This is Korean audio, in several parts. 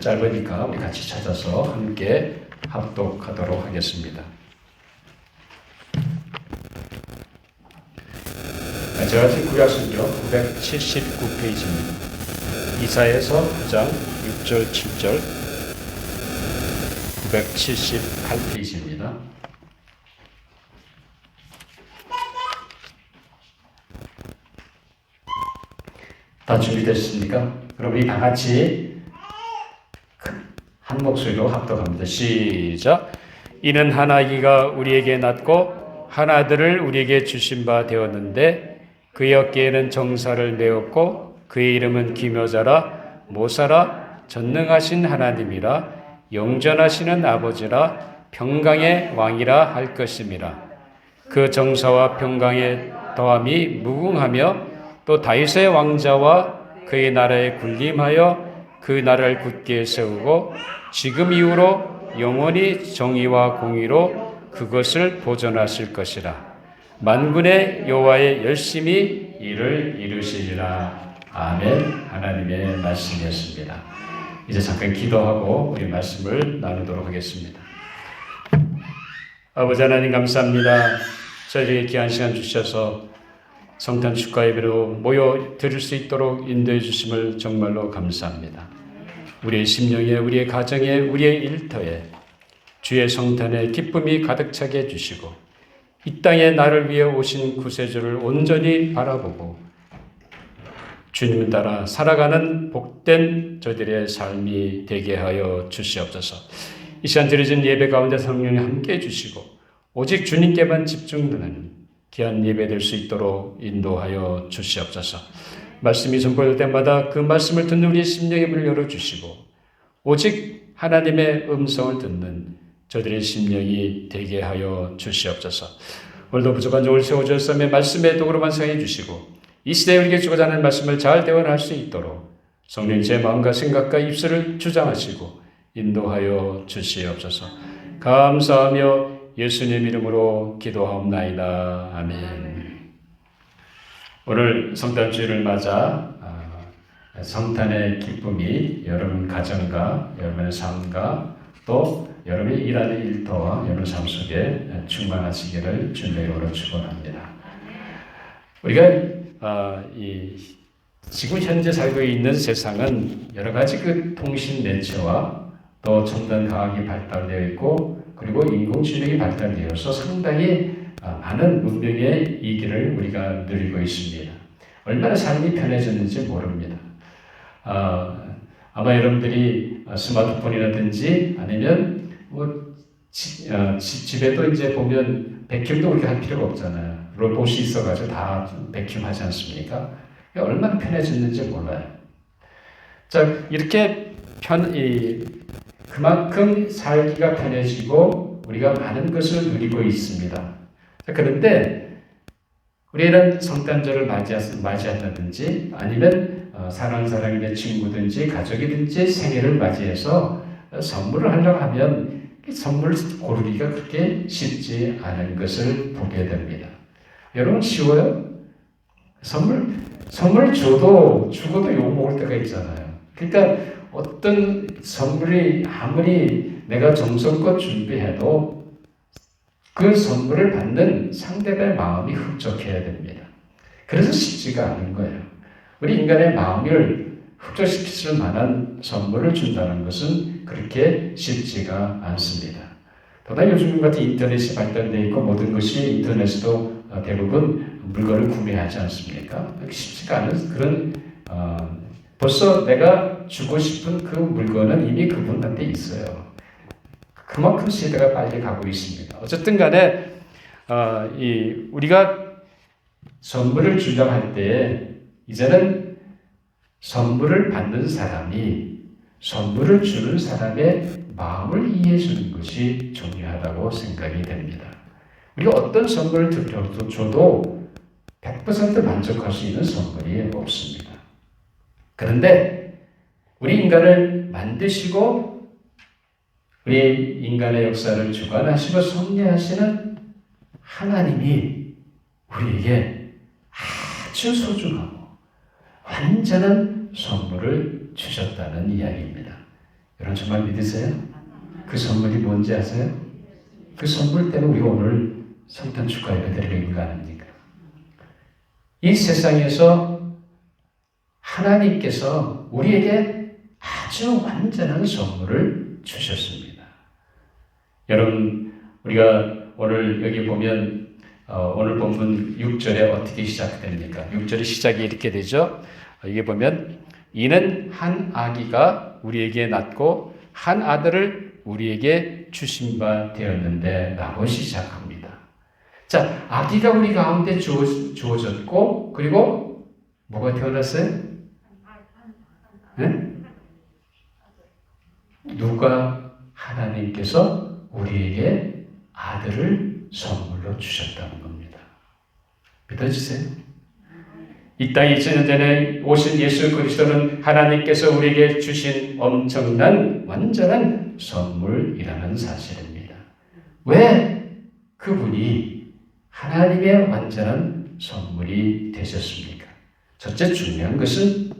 짧으니까 우리 같이 찾아서 함께 합독하도록 하겠습니다. 제가 지금 구약성경 979페이지입니다. 이사야서 9장 6절 7절 978페이지입니다. 다 준비됐습니까? 그럼 우리 다 같이 한 목소리로 합독합니다. 시작. 이는 한 아기가 우리에게 낳고 한 아들을 우리에게 주신 바 되었는데 그의 어깨에는 정사를 메었고 그의 이름은 기묘자라 모사라 전능하신 하나님이라 영전하시는 아버지라 평강의 왕이라 할 것임이라. 그 정사와 평강의 더함이 무궁하며 또 다윗의 왕자와 그의 나라에 군림하여 그 나라를 굳게 세우고 지금 이후로 영원히 정의와 공의로 그것을 보존하실 것이라. 만군의 여호와의 열심히 이를 이루시리라. 아멘. 하나님의 말씀이었습니다. 이제 잠깐 기도하고 우리 말씀을 나누도록 하겠습니다. 아버지 하나님 감사합니다. 저희에게 귀한 시간 주셔서 성탄 축하 예배로 모여 드릴 수 있도록 인도해 주심을 정말로 감사합니다. 우리의 심령에, 우리의 가정에, 우리의 일터에 주의 성탄의 기쁨이 가득 차게 해주시고 이 땅에 나를 위해 오신 구세주를 온전히 바라보고 주님을 따라 살아가는 복된 저들의 삶이 되게 하여 주시옵소서. 이 시간 드려진 예배 가운데 성령님 함께해 주시고 오직 주님께만 집중하는 귀한 예배 될 수 있도록 인도하여 주시옵소서. 말씀이 선포될 때마다 그 말씀을 듣는 우리의 심령의 문을 열어주시고 오직 하나님의 음성을 듣는 저들의 심령이 되게 하여 주시옵소서. 오늘도 부족한 종을 세워주셨으며 말씀의 도구로만 사용해 주시고 이 시대에 우리에게 주고자 하는 말씀을 잘 대원할 수 있도록 성령 제 마음과 생각과 입술을 주장하시고 인도하여 주시옵소서. 감사하며 예수님 이름으로 기도하옵나이다. 아멘. 오늘 성탄주일을 맞아 성탄의 기쁨이 여러분 가정과 여러분의 삶과 또 여러분이 일하는 일터와 여러분 삶 속에 충만하시기를 주님의 이름으로 축원합니다. 우리가 지금 현재 살고 있는 세상은 여러 가지 그 통신 매체와 또 첨단 과학이 발달되어 있고 그리고 인공지능이 발달되어서 상당히 많은 문명의 이기를 우리가 누리고 있습니다. 얼마나 삶이 편해졌는지 모릅니다. 아마 여러분들이 스마트폰이라든지 아니면 집에도 이제 보면 베큐음도 그렇게 할 필요가 없잖아요. 로봇이 있어가지고 다 베큐음 하지 않습니까? 얼마나 편해졌는지 몰라요. 자, 이렇게 그만큼 살기가 편해지고 우리가 많은 것을 누리고 있습니다. 자, 그런데 우리는 성탄절을 맞이한다든지 아니면 사랑하는 사람의 친구든지 가족이든지 생일을 맞이해서 선물을 하려고 하면 선물 고르기가 그렇게 쉽지 않은 것을 보게 됩니다. 여러분 쉬워요? 선물 주고도 욕먹을 때가 있잖아요. 그러니까 어떤 선물이 아무리 내가 정성껏 준비해도 그 선물을 받는 상대방의 마음이 흡족해야 됩니다. 그래서 쉽지가 않은 거예요. 우리 인간의 마음을 흡족시킬 만한 선물을 준다는 것은 그렇게 쉽지가 않습니다. 더나 요즘 같은 인터넷이 발달되어 있고 모든 것이 인터넷으로 대부분 물건을 구매하지 않습니까? 쉽지가 않은 그런 벌써 내가 주고 싶은 그 물건은 이미 그분한테 있어요. 그만큼 시대가 빨리 가고 있습니다. 어쨌든 간에 우리가 선물을 주려고 할 때 이제는 선물을 받는 사람이 선물을 주는 사람의 마음을 이해해 주는 것이 중요하다고 생각이 됩니다. 우리가 어떤 선물을 줘도 100% 만족할 수 있는 선물이 없습니다. 그런데 우리 인간을 만드시고 우리 인간의 역사를 주관하시고 섭리하시는 하나님이 우리에게 아주 소중하고 완전한 선물을 주셨다는 이야기입니다. 여러분 정말 믿으세요? 그 선물이 뭔지 아세요? 그 선물 때문에 우리가 오늘 성탄 축하 예배 드리고 있는 거 아닙니까? 이 세상에서 하나님께서 우리에게 아주 완전한 선물을 주셨습니다. 여러분, 우리가 오늘 여기 보면 오늘 본문 6절에 어떻게 시작됩니까? 6절의 시작이 이렇게 되죠. 여기 보면 이는 한 아기가 우리에게 낳고 한 아들을 우리에게 주신 바 되었는데 라고 시작합니다. 자, 아기가 우리 가운데 주어졌고 그리고 뭐가 태어났어요? 네? 누가 하나님께서 우리에게 아들을 선물로 주셨다는 겁니다. 믿어지세요? 이 땅에 2000년 전에 오신 예수 그리스도는 하나님께서 우리에게 주신 엄청난 완전한 선물이라는 사실입니다. 왜 그분이 하나님의 완전한 선물이 되셨습니까? 첫째 중요한 것은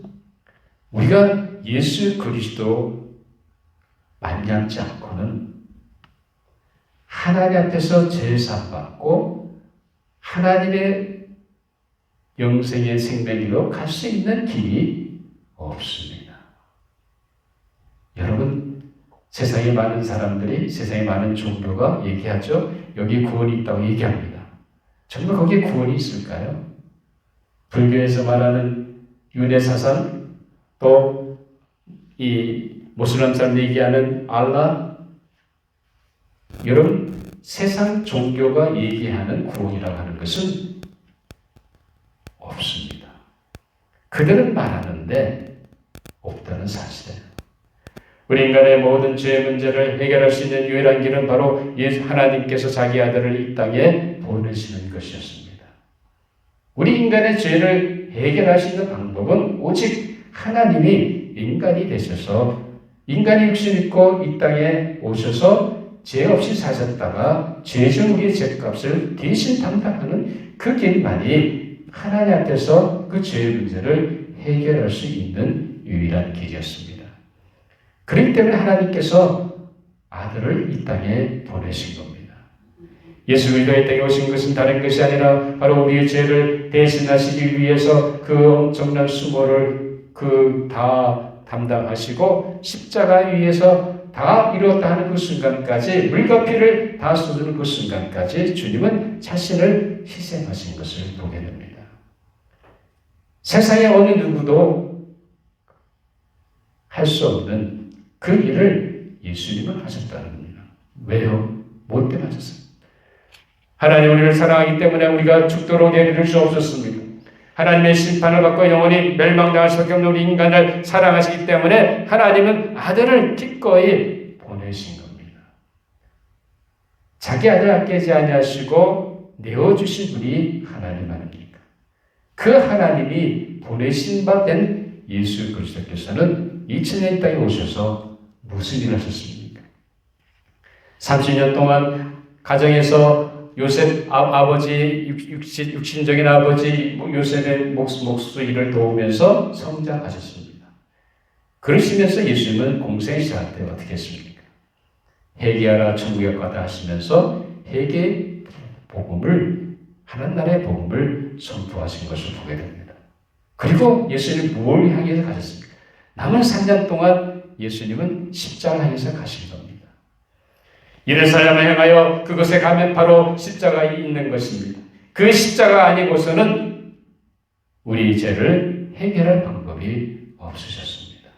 우리가 예수 그리스도 만나지 않고는 하나님 앞에서 제사받고 하나님의 영생의 생명으로 갈 수 있는 길이 없습니다. 여러분, 세상에 많은 사람들이, 세상에 많은 종교가 얘기하죠. 여기 구원이 있다고 얘기합니다. 정말 거기에 구원이 있을까요? 불교에서 말하는 윤회사상, 또 이 모슬람 사람들이 얘기하는 알라, 여러분, 세상 종교가 얘기하는 구원이라고 하는 것은 없습니다. 그들은 말하는데 없다는 사실이에요. 우리 인간의 모든 죄의 문제를 해결할 수 있는 유일한 길은 바로 하나님께서 자기 아들을 이 땅에 보내시는 것이었습니다. 우리 인간의 죄를 해결할 수 있는 방법은 오직 하나님이 인간이 되셔서 인간의 육신 입고 이 땅에 오셔서 죄 없이 사셨다가 죄중 우리의 죄값을 대신 담당하는 그 길만이 하나님 앞에서 그 죄의 문제를 해결할 수 있는 유일한 길이었습니다. 그렇기 때문에 하나님께서 아들을 이 땅에 보내신 겁니다. 예수 그리스도가 이 땅에 오신 것은 다른 것이 아니라 바로 우리의 죄를 대신하시기 위해서 그 엄청난 수모를 다 담당하시고 십자가 위에서 다 이루었다 하는 그 순간까지 물과 피를 다 쏟는 그 순간까지 주님은 자신을 희생하신 것을 보게 됩니다. 세상에 어느 누구도 할 수 없는 그 일을 예수님은 하셨다는 겁니다. 왜요? 뭐 때문에 하셨어요? 하나님 우리를 사랑하기 때문에 우리가 죽도록 내버릴 수 없었습니다. 하나님의 심판을 받고 영원히 멸망당할 수밖에 없는 우리 인간을 사랑하시기 때문에 하나님은 아들을 기꺼이 보내신 겁니다. 자기 아들 아끼지 아니하시고 내어주신 분이 하나님 아닙니까? 그 하나님이 보내신 바 된 예수 그리스도께서는 2000년 땅에 오셔서 무슨 일을 하셨습니까? 30년 동안 가정에서 요셉 아버지, 육신적인 아버지 요셉의 목수 일을 도우면서 성장하셨습니다. 그러시면서 예수님은 공생의 시작 때 어떻게 했습니까? 회개하라 천국에 가다 하시면서 회개 복음을, 하나님 나라의 복음을 선포하신 것을 보게 됩니다. 그리고 예수님은 무엇을 향해서 가셨습니까? 남은 3년 동안 예수님은 십자가를 향해서 가신 겁니다. 예루살렘을 향하여 그곳에 가면 바로 십자가에 있는 것입니다. 그 십자가 아니고서는 우리 죄를 해결할 방법이 없으셨습니다.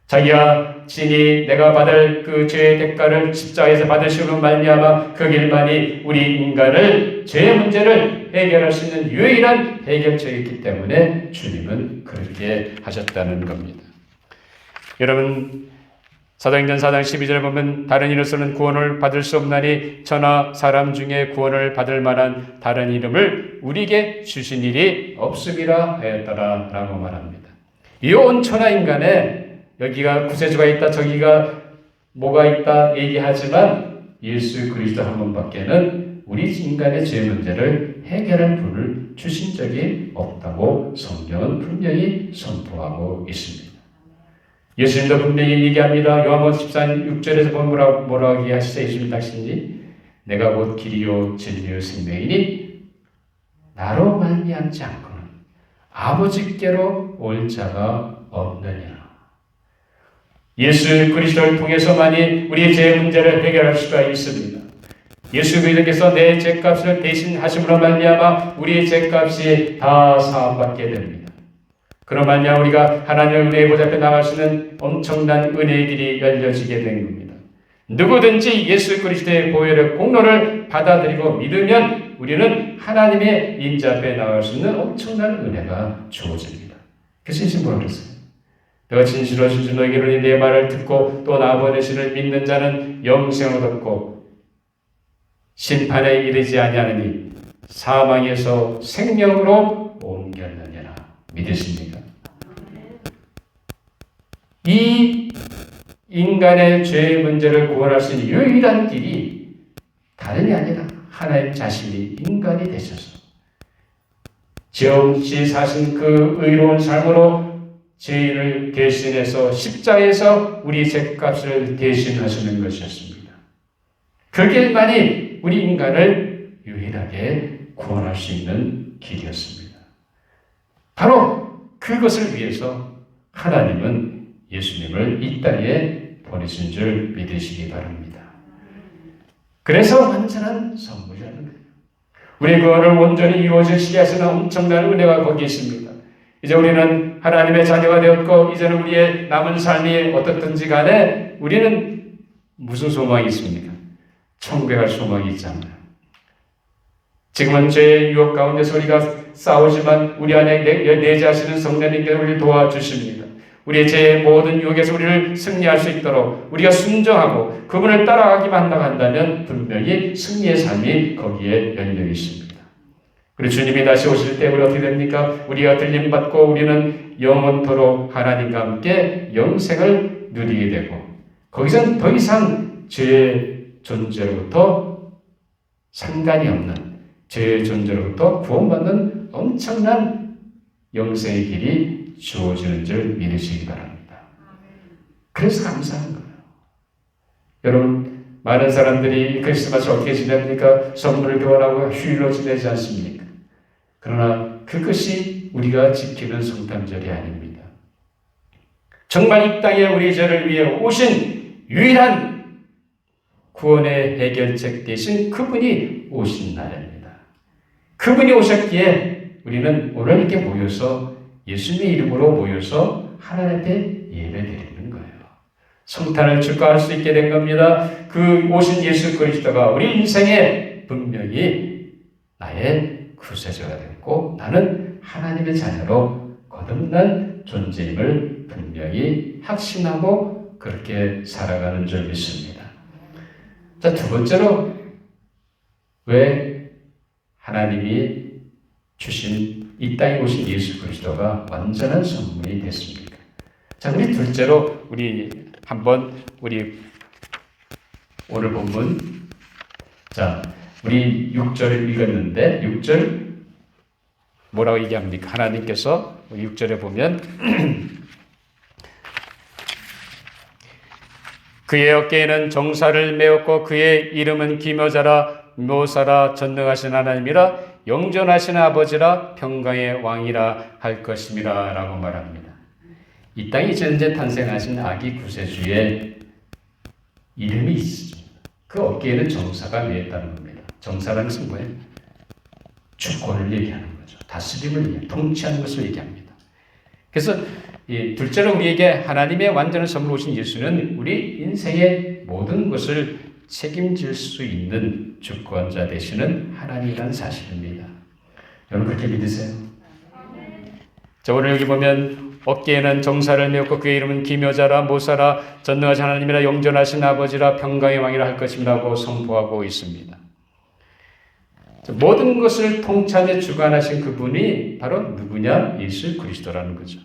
자기가 친히 내가 받을 그 죄의 대가를 십자가에서 받으시고 말미암아 그 길만이 우리 인간을 죄의 문제를 해결할 수 있는 유일한 해결책이기 때문에 주님은 그렇게 하셨다는 겁니다. 여러분, 사도행전 4장 12절에 보면 다른 이로서는 구원을 받을 수 없나니 천하 사람 중에 구원을 받을 만한 다른 이름을 우리에게 주신 일이 없음이라 하였더라 라고 말합니다. 이 온 천하 인간에 여기가 구세주가 있다 저기가 뭐가 있다 얘기하지만 예수 그리스도 한 분밖에는 우리 인간의 죄 문제를 해결할 분을 주신 적이 없다고 성경은 분명히 선포하고 있습니다. 예수님도 분명히 얘기합니다. 요한복음 14장 6절에서 보면 뭐라고 얘기하시죠? 예수님 당신이 내가 곧 길이요 진리요 생명이니 나로 말미암지 않고는 아버지께로 올 자가 없느니라. 예수 그리스도를 통해서만이 우리의 죄 문제를 해결할 수가 있습니다. 예수 그리스도께서 내 죄값을 대신하심으로 말미암아 우리의 죄값이 다 사함받게 됩니다. 그로 말미암아 우리가 하나님의 은혜의 보좌 앞에 나갈 수 있는 엄청난 은혜의 길이 열려지게 된 겁니다. 누구든지 예수 그리스도의 보혈의 공로를 받아들이고 믿으면 우리는 하나님의 임재 앞에 나갈 수 있는 엄청난 은혜가 주어집니다. 그래서 예수님 뭐라고 그랬어요? 내가 진실로 너희에게 내 말을 듣고 또 나 보내시를 믿는 자는 영생을 얻고 심판에 이르지 아니하느니 사망에서 생명으로 옮겼느니라. 믿으십니까? 이 인간의 죄의 문제를 구원할 수 있는 유일한 길이 다름이 아니라 하나님 자신이 인간이 되셔서 죄 없이 사신 그 의로운 삶으로 죄인을 대신해서 십자가에서 우리 죄값을 대신하시는 것이었습니다. 그 길만이 우리 인간을 유일하게 구원할 수 있는 길이었습니다. 바로 그것을 위해서 하나님은 예수님을 이 땅에 보내신 줄 믿으시기 바랍니다. 그래서 완전한 선물이라는 거예요. 우리 구원을 온전히 이루어지시게 하시는 엄청난 은혜가 거기 있습니다. 이제 우리는 하나님의 자녀가 되었고 이제는 우리의 남은 삶이 어떻든지 간에 우리는 무슨 소망이 있습니까? 천국에 갈 소망이 있잖아요. 지금은 죄의 유혹 가운데서 우리가 싸우지만 우리 안에 내재하시는 성령님께서 우리를 도와주십니다. 우리의 죄의 모든 유혹에서 우리를 승리할 수 있도록 우리가 순종하고 그분을 따라가기만 한다면 분명히 승리의 삶이 거기에 열려 있습니다. 그리고 주님이 다시 오실 때 우리 어떻게 됩니까? 우리가 들림받고 우리는 영원토록 하나님과 함께 영생을 누리게 되고 거기서는 더 이상 죄의 존재로부터 상관이 없는 죄의 존재로부터 구원받는 엄청난 영생의 길이 주어지는 줄 믿으시기 바랍니다. 그래서 감사한 거예요. 여러분, 많은 사람들이 크리스마스를 어떻게 지냅니까? 선물을 교환하고 휴일로 지내지 않습니까? 그러나 그것이 우리가 지키는 성탄절이 아닙니다. 정말 이 땅에 우리 죄를 위해 오신 유일한 구원의 해결책 대신 그분이 오신 날입니다. 그분이 오셨기에 우리는 오늘 이렇게 모여서 예수님의 이름으로 모여서 하나님 앞에 예배드리는 거예요. 성탄을 축하할 수 있게 된 겁니다. 그 오신 예수 그리스도가 우리 인생에 분명히 나의 구세주가 됐고 나는 하나님의 자녀로 거듭난 존재임을 분명히 확신하고 그렇게 살아가는 줄 믿습니다. 자, 두 번째로 왜 하나님이 주신 이 땅에 오신 예수 그리스도가 완전한 선물이 됐습니까? 자, 우리 둘째로 우리 오늘 본문 자, 우리 6절을 읽었는데 6절 뭐라고 얘기합니까? 하나님께서 6절에 보면 그의 어깨에는 정사를 메었고 그의 이름은 기묘자라 묘사라 전능하신 하나님이라 영존하신 아버지라 평강의 왕이라 할 것입니다 라고 말합니다. 이 땅에 현재 탄생하신 아기 구세주의 이름이 있습니다. 그 어깨에는 정사가 메었다는 겁니다. 정사라는 것은 뭐예요? 주권을 얘기하는 거죠. 다스림을 통치하는 것을 얘기합니다. 그래서 둘째로 우리에게 하나님의 완전한 선물 오신 예수는 우리 인생의 모든 것을 책임질 수 있는 주권자 되시는 하나님이라는 사실입니다. 여러분 그렇게 믿으세요? 자, 오늘 여기 보면 어깨에는 정사를 메었고 그의 이름은 기묘자라 모사라 전능하신 하나님이라 영존하신 아버지라 평강의 왕이라 할 것입니다라고 선포하고 있습니다. 모든 것을 통치하며 주관하신 그분이 바로 누구냐? 예수 그리스도라는 거죠.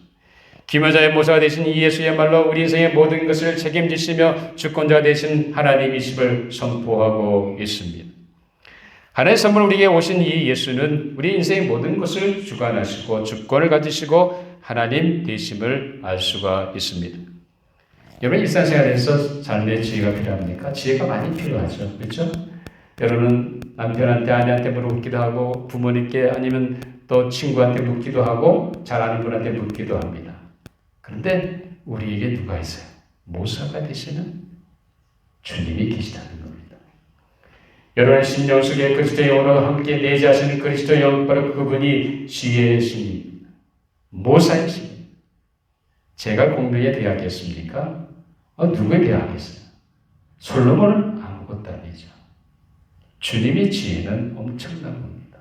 기묘자의 모사가 되신 이 예수야말로 우리 인생의 모든 것을 책임지시며 주권자가 되신 하나님이심을 선포하고 있습니다. 하나님의 선물 우리에게 오신 이 예수는 우리 인생의 모든 것을 주관하시고 주권을 가지시고 하나님 되심을 알 수가 있습니다. 여러분 일상생활에서 삶의 지혜가 필요합니까? 지혜가 많이 필요하죠. 그렇죠? 여러분은 남편한테 아내한테 물어보기도 하고 부모님께 아니면 또 친구한테 묻기도 하고 잘 아는 분한테 묻기도 합니다. 그런데 우리에게 누가 있어요? 모사가 되시는 주님이 계시다는 겁니다. 여러분의 심령 속에 그리스도의 영으로 함께 내재하시는 그리스도의 영, 바로 그분이 지혜의 신입니다. 모사의 신. 제가 공명에 대하겠습니까? 누구에 대하겠어요? 솔로몬은 아무것도 아니죠. 주님의 지혜는 엄청난 겁니다.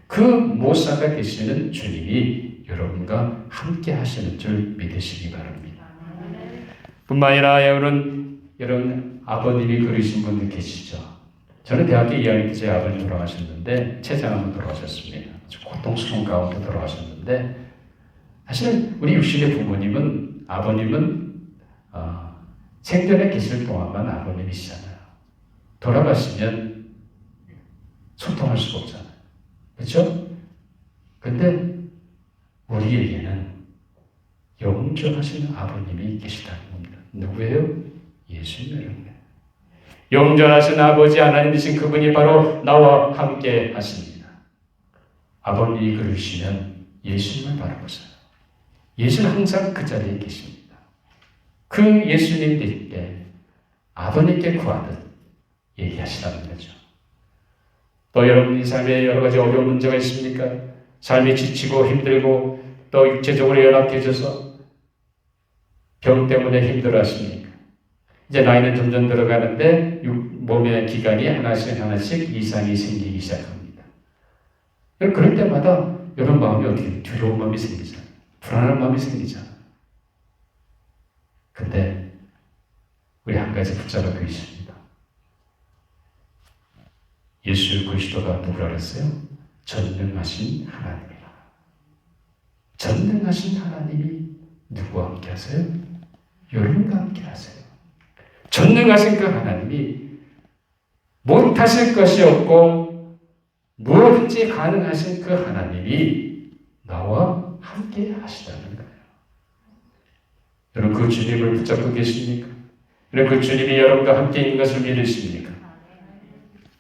그 모사가 되시는 주님이 여러분과 함께 하시는 줄 믿으시기 바랍니다. 뿐만 아니라 여러분 아버님이 그러신 분들 계시죠. 저는 대학교 2학년 때 제 아버님 돌아가셨는데 췌장암으로 돌아가셨습니다. 고통스러운 가운데 돌아가셨는데 사실 우리 육신의 부모님은 아버님은 생전에 계실 동안만 아버님이시잖아요. 돌아가시면 소통할 수가 없잖아요. 그렇죠? 근데 우리에게는 영존하시는 아버님이 계시다는 겁니다. 누구예요? 예수님이에요. 영존하신 아버지 하나님이신 그분이 바로 나와 함께 하십니다. 아버님이 그러시면 예수님을 바라보세요. 예수는 항상 그 자리에 계십니다. 그 예수님께 아버님께 구하듯 얘기하시라는 거죠. 또 여러분의 삶에 여러 가지 어려운 문제가 있습니까? 삶이 지치고 힘들고 또 육체적으로 연약해져서 병 때문에 힘들어하십니까? 이제 나이는 점점 들어가는데 몸의 기관이 하나씩 이상이 생기기 시작합니다. 그럴 때마다 여러분 마음이 어떻게 두려운 마음이 생기잖아요. 불안한 마음이 생기잖아요. 근데 우리 한 가지 붙잡고 있습니다. 예수 그리스도가 누구라 그랬어요? 전능하신 하나님이라. 전능하신 하나님이 누구와 함께 하세요? 여러분과 함께 하세요. 전능하신 그 하나님이 못하실 것이 없고 무엇든지 가능하신 그 하나님이 나와 함께 하시다는 거예요. 여러분 그 주님을 붙잡고 계십니까? 여러분 그 주님이 여러분과 함께 있는 것을 믿으십니까?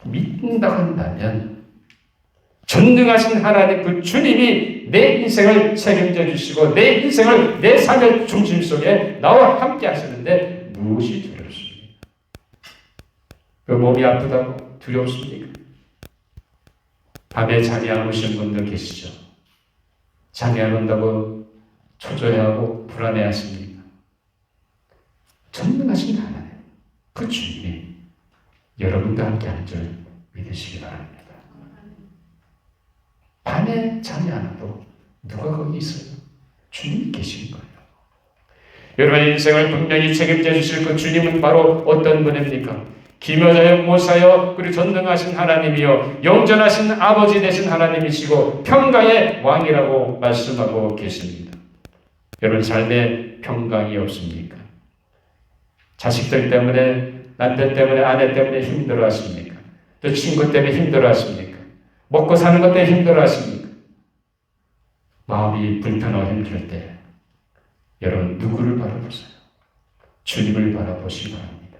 믿는다고 한다면 전능하신 하나님 그 주님이 내 인생을 책임져 주시고 내 인생을 내 삶의 중심 속에 나와 함께 하시는데 무엇이 두렵습니까? 그 몸이 아프다고 두렵습니까? 밤에 잠이 안 오시는 분들 계시죠? 잠이 안 온다고 초조해하고 불안해하십니까? 전능하신 하나님 그 주님이 여러분과 함께 한 줄 믿으시기 바랍니다. 밤에 잠이 안 와도 누가 거기 있어요? 주님이 계신 거예요. 여러분의 인생을 분명히 책임져 주실 그 주님은 바로 어떤 분입니까? 기묘자여 모사여 그리고 전능하신 하나님이여 영전하신 아버지 되신 하나님이시고 평강의 왕이라고 말씀하고 계십니다. 여러분 삶에 평강이 없습니까? 자식들 때문에 남편 때문에 아내 때문에 힘들어하십니까? 또 친구 때문에 힘들어하십니까? 먹고 사는 것 때문에 힘들어하십니까? 마음이 불편하고 힘들 때 여러분 누구를 바라보세요? 주님을 바라보시기 바랍니다.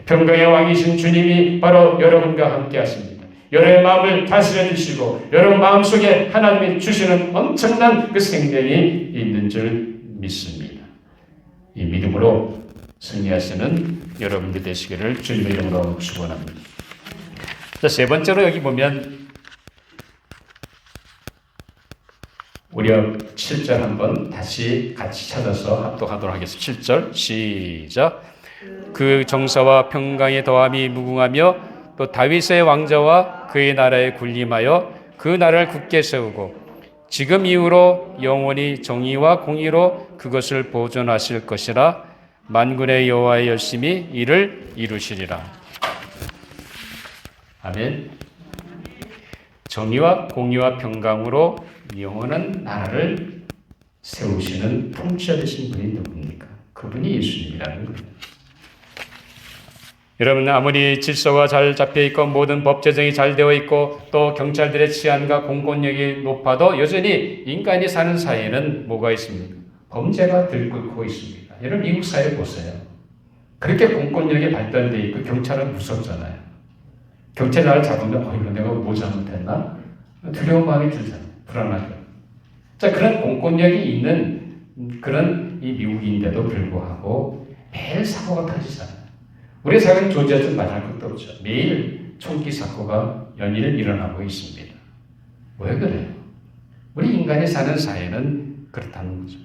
평강의 왕이신 주님이 바로 여러분과 함께 하십니다. 여러분의 마음을 다스려 주시고 여러분 마음속에 하나님이 주시는 엄청난 그 생명이 있는 줄 믿습니다. 이 믿음으로 승리하시는 여러분들 되시기를 주님의 이름으로 축원합니다. 세 번째로 여기 보면 우리가 7절 한번 다시 같이 찾아서 합독하도록 하겠습니다. 7절 시작. 그 정사와 평강의 더함이 무궁하며 또 다윗의 왕자와 그의 나라에 군림하여 그 나라를 굳게 세우고 지금 이후로 영원히 정의와 공의로 그것을 보존하실 것이라. 만군의 여호와의 열심히 이를 이루시리라. 아멘. 정의와 공의와 평강으로 영원한 나라를 세우시는 통치자 되신 분이 누굽니까? 그분이 예수님이라는 거예요. 여러분 아무리 질서가 잘 잡혀있고 모든 법 제정이 잘 되어 있고 또 경찰들의 치안과 공권력이 높아도 여전히 인간이 사는 사이에는 뭐가 있습니까? 범죄가 들끓고 있습니다. 여러분 미국 사회 보세요. 그렇게 공권력이 발달돼 있고 경찰은 무섭잖아요. 경찰이 나를 잡으면 이거 내가 뭐 잘못했나? 두려운 마음이 들잖아요. 불안하죠. 자, 그런 공권력이 있는 그런 이 미국인데도 불구하고 매일 사고가 터지잖아요. 우리 사회는 존재하지 말할 것도 없죠. 매일 총기 사고가 연일 일어나고 있습니다. 왜 그래요? 우리 인간이 사는 사회는 그렇다는 거죠.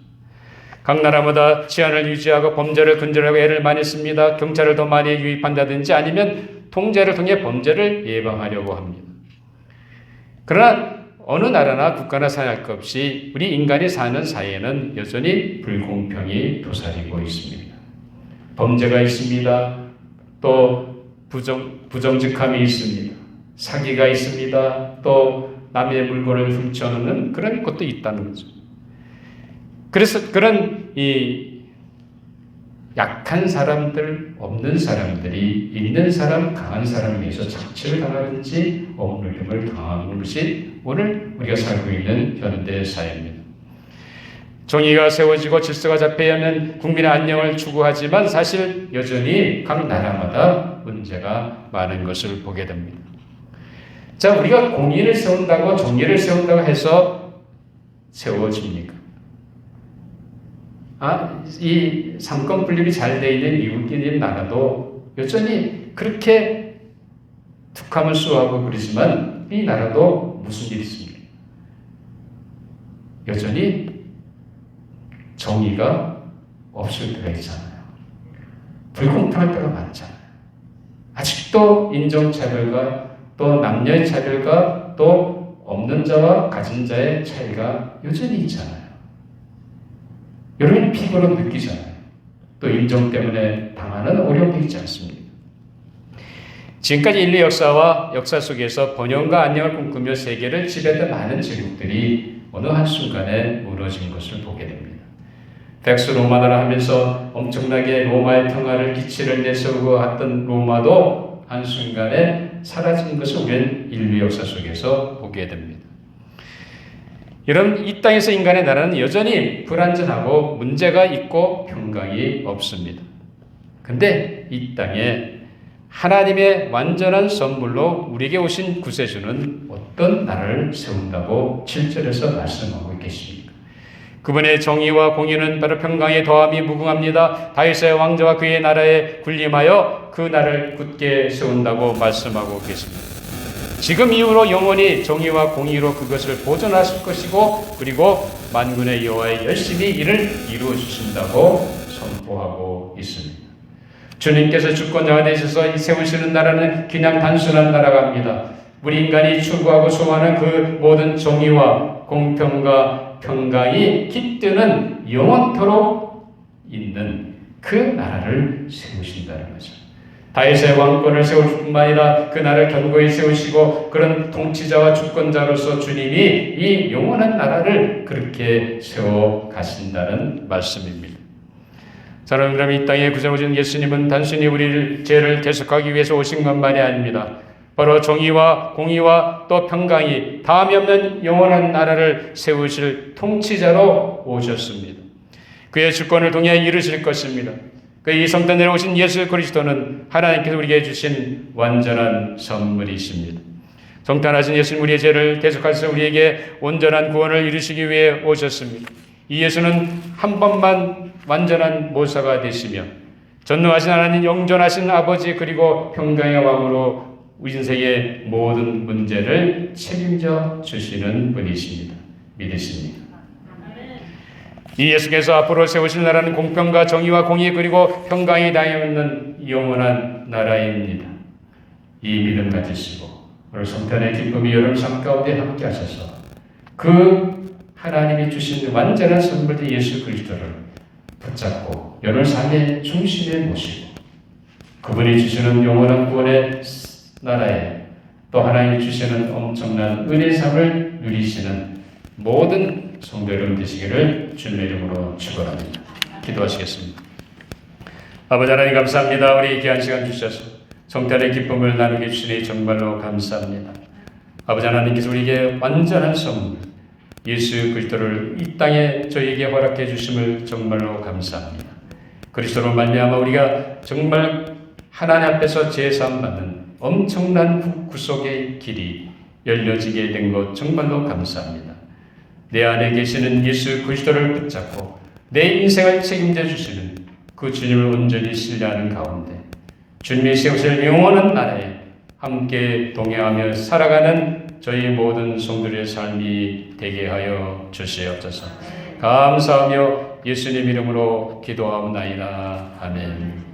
각 나라마다 치안을 유지하고 범죄를 근절하고 애를 많이 씁니다. 경찰을 더 많이 유입한다든지 아니면 통제를 통해 범죄를 예방하려고 합니다. 그러나 어느 나라나 국가나 상할 것 없이 우리 인간이 사는 사회에는 여전히 불공평이 도사리고 있습니다. 범죄가 있습니다. 또 부정직함이 있습니다. 사기가 있습니다. 또 남의 물건을 훔쳐오는 그런 것도 있다는 거죠. 그래서 그런 이 약한 사람들, 없는 사람들이 있는 사람, 강한 사람에 의해서 착취를 당하든지 억누름을 당하는 것이 오늘 우리가 살고 있는 현대 사회입니다. 정의가 세워지고 질서가 잡혀야 하는 국민의 안녕을 추구하지만 사실 여전히 각 나라마다 문제가 많은 것을 보게 됩니다. 자, 우리가 공의를 세운다고 정의를 세운다고 해서 세워집니까? 이 삼권 분립이 잘 되어 있는 미국인 나라도 여전히 그렇게 툭하면 쏘하고 그러지만 이 나라도 무슨 일이 있습니까? 여전히 정의가 없을 때가 있잖아요. 불공평할 때가 많잖아요. 아직도 인종차별과 또 남녀의 차별과 또 없는 자와 가진 자의 차이가 여전히 있잖아요. 여러분이 피부로 느끼잖아요. 또 인종 때문에 당하는 어려움도 있지 않습니까? 지금까지 인류 역사 속에서 번영과 안녕을 꿈꾸며 세계를 지배했던 많은 제국들이 어느 한순간에 무너진 것을 보게 됩니다. 덱스 로마나라 하면서 엄청나게 로마의 평화를 기치를 내세우고 했던 로마도 한순간에 사라진 것을 우리는 인류 역사 속에서 보게 됩니다. 여러분, 이 땅에서 인간의 나라는 여전히 불완전하고 문제가 있고 평강이 없습니다. 근데 이 땅에 하나님의 완전한 선물로 우리에게 오신 구세주는 어떤 나라를 세운다고 7절에서 말씀하고 계십니까? 그분의 정의와 공의는 바로 평강의 더함이 무궁합니다. 다윗의 왕자와 그의 나라에 군림하여 그 나라를 굳게 세운다고 말씀하고 계십니다. 지금 이후로 영원히 정의와 공의로 그것을 보존하실 것이고 그리고 만군의 여호와의 열심히 이를 이루어 주신다고 선포하고 있습니다. 주님께서 주권자가 되셔서 세우시는 나라는 그냥 단순한 나라가 아닙니다. 우리 인간이 추구하고 소망하는 그 모든 정의와 공평과 평강이 깃드는 영원토록 있는 그 나라를 세우신다는 거죠. 다윗의 왕권을 세울 뿐만 아니라 그 나라를 견고히 세우시고 그런 통치자와 주권자로서 주님이 이 영원한 나라를 그렇게 세워 가신다는 말씀입니다. 사랑하는 여러분, 이 땅에 구세로 오신 예수님은 단순히 우리를 죄를 대속하기 위해서 오신 것만이 아닙니다. 바로 정의와 공의와 또 평강이 다함이 없는 영원한 나라를 세우실 통치자로 오셨습니다. 그의 주권을 통해 이루실 것입니다. 이 성탄 내려오신 예수 그리스도는 하나님께서 우리에게 주신 완전한 선물이십니다. 성탄하신 예수님 우리의 죄를 대속하셔서 우리에게 온전한 구원을 이루시기 위해 오셨습니다. 이 예수는 한 번만 완전한 모사가 되시며 전능하신 하나님 영존하신 아버지 그리고 평강의 왕으로 우리 인생의 모든 문제를 책임져 주시는 분이십니다. 믿으십니까? 이 예수께서 앞으로 세우실 나라는 공평과 정의와 공의 그리고 평강이 다임없는 영원한 나라입니다. 이 믿음 가지시고 오늘 성탄의 기쁨이 여러분 삶 가운데 함께 하셔서 그 하나님이 주신 완전한 선물된 예수 그리스도를 붙잡고 여러분 삶의 중심에 모시고 그분이 주시는 영원한 구원의 나라에 또 하나님이 주시는 엄청난 은혜의 삶을 누리시는 모든 성도 여러분 되시기를 주님의 이름으로 축원합니다. 기도하시겠습니다. 아버지 하나님 감사합니다. 우리 귀한 시간 주셔서 성탄의 기쁨을 나누게 주시니 정말로 감사합니다. 아버지 하나님께서 우리에게 완전한 선물 예수 그리스도를 이 땅에 저희에게 허락해 주심을 정말로 감사합니다. 그리스도로 말미암아 우리가 정말 하나님 앞에서 제사함 받는 엄청난 구속의 길이 열려지게 된 것 정말로 감사합니다. 내 안에 계시는 예수 그리스도를 붙잡고 내 인생을 책임져 주시는 그 주님을 온전히 신뢰하는 가운데 주님이 세우실 영원한 나라에 함께 동행하며 살아가는 저희 모든 성도의 삶이 되게 하여 주시옵소서. 감사하며 예수님 이름으로 기도하옵나이다. 아멘.